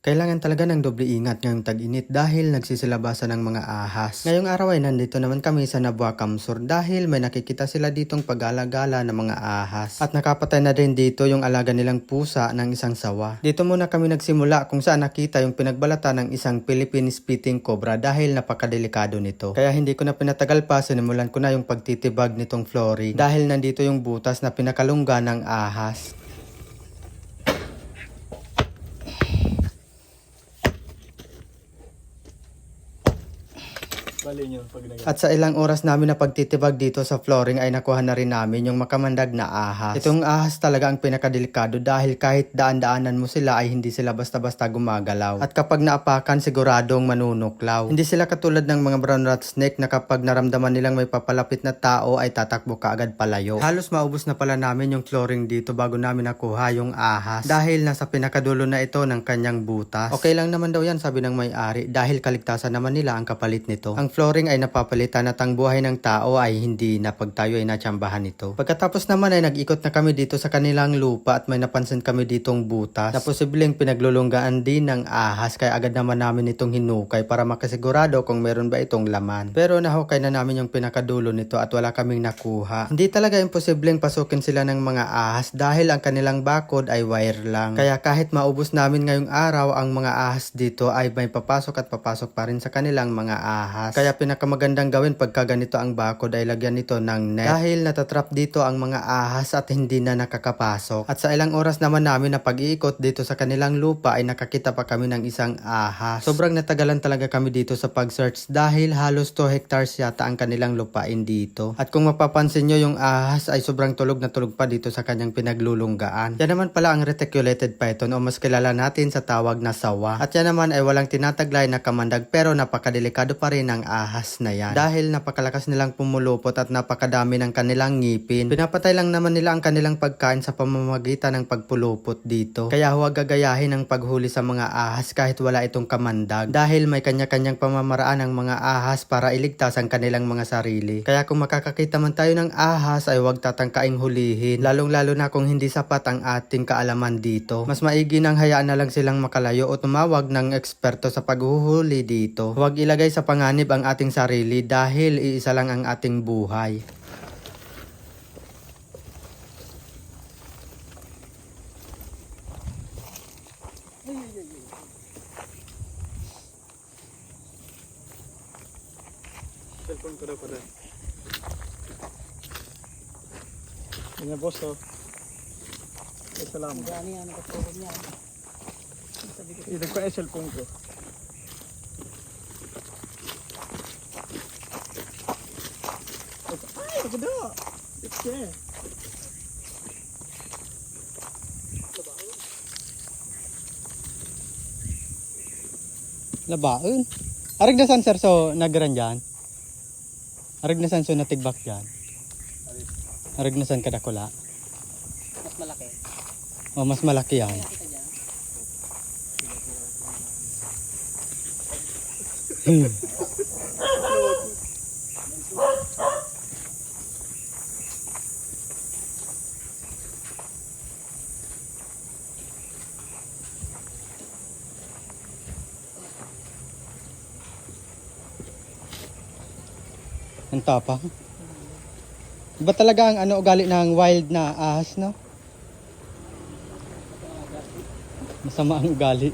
Kailangan talaga ng doble ingat ngayong tag-init dahil nagsisilabasan ng mga ahas. Ngayong araw ay nandito naman kami sa Nabua Kamsur dahil may nakikita sila ditong pag-alagala ng mga ahas. At nakapatay na din dito yung alaga nilang pusa ng isang sawa. Dito muna kami nagsimula kung saan nakita yung pinagbalata ng isang Philippine spitting cobra dahil napakadelikado nito. Kaya hindi ko na pinatagal pa, sinimulan ko na yung pagtitibag nitong flooring dahil nandito yung butas na pinakalungga ng ahas. At sa ilang oras namin na pagtitibag dito sa flooring ay nakuha na rin namin yung makamandag na ahas. Itong ahas talaga ang pinakadelikado dahil kahit daan-daanan mo sila ay hindi sila basta-basta gumagalaw. At kapag naapakan siguradong manunuklaw. Hindi sila katulad ng mga brown rat snake na kapag naramdaman nilang may papalapit na tao ay tatakbo kaagad palayo. Halos maubos na pala namin yung flooring dito bago namin nakuha yung ahas dahil nasa pinakadulo na ito ng kanyang butas. Okay lang naman daw yan, sabi ng may-ari, dahil kaligtasan naman nila ang kapalit nito. Ang flooring ay napapalitan at ang buhay ng tao ay hindi na pag tayo ay natsambahan nito. Pagkatapos naman ay nag-ikot na kami dito sa kanilang lupa at may napansin kami ditong butas na posibleng pinaglulunggaan din ng ahas, kaya agad naman namin itong hinukay para makasigurado kung meron ba itong laman. Pero nahukay na namin yung pinakadulo nito at wala kaming nakuha. Hindi talaga imposibleng pasukin sila ng mga ahas dahil ang kanilang bakod ay wire lang. Kaya kahit maubos namin ngayong araw, ang mga ahas dito ay may papasok at papasok pa rin sa kanilang mga ahas. Kaya pinakamagandang gawin pagka ganito ang bakod ay lagyan nito ng net dahil natatrap dito ang mga ahas at hindi na nakakapasok. At sa ilang oras naman namin na pag-iikot dito sa kanilang lupa ay nakakita pa kami ng isang ahas. Sobrang natagalan talaga kami dito sa pag-search dahil halos 2 hectares yata ang kanilang lupain dito. At kung mapapansin nyo, yung ahas ay sobrang tulog na tulog pa dito sa kanyang pinaglulunggaan. Yan naman pala ang reticulated python o mas kilala natin sa tawag na sawa. At yan naman ay walang tinataglay na kamandag pero napakadelikado pa rin ang ahas na yan dahil napakalakas nilang pumulupot at napakadami ng kanilang ngipin. Pinapatay lang naman nila ang kanilang pagkain sa pamamagitan ng pagpulupot dito. Kaya huwag gagayahin ang paghuli sa mga ahas kahit wala itong kamandag dahil may kanya-kanyang pamamaraan ang mga ahas para iligtas ang kanilang mga sarili. Kaya kung makakakita man tayo ng ahas ay huwag tatangkaing hulihin, lalong-lalo na kung hindi sapat ang ating kaalaman dito. Mas maigi nang hayaan na lang silang makalayo o tumawag ng eksperto sa paghuhuli dito. Huwag ilagay sa panganib ang ating sarili dahil iisa lang ang ating buhay. Cellphone ko daw pala. Yan na boss oh. Ay, salamat. Idag ko ay cellphone ko. Ay, maganda! It's there. Labaon. Arig na san sir so nagran dyan? Arig na san so natigbak dyan? Arig na san kadakula? Mas malaki. O mas malaki yan. Nakita dyan. Ang tapang. Iba talaga ang ugali ng wild na ahas, no? Masama ang ugali.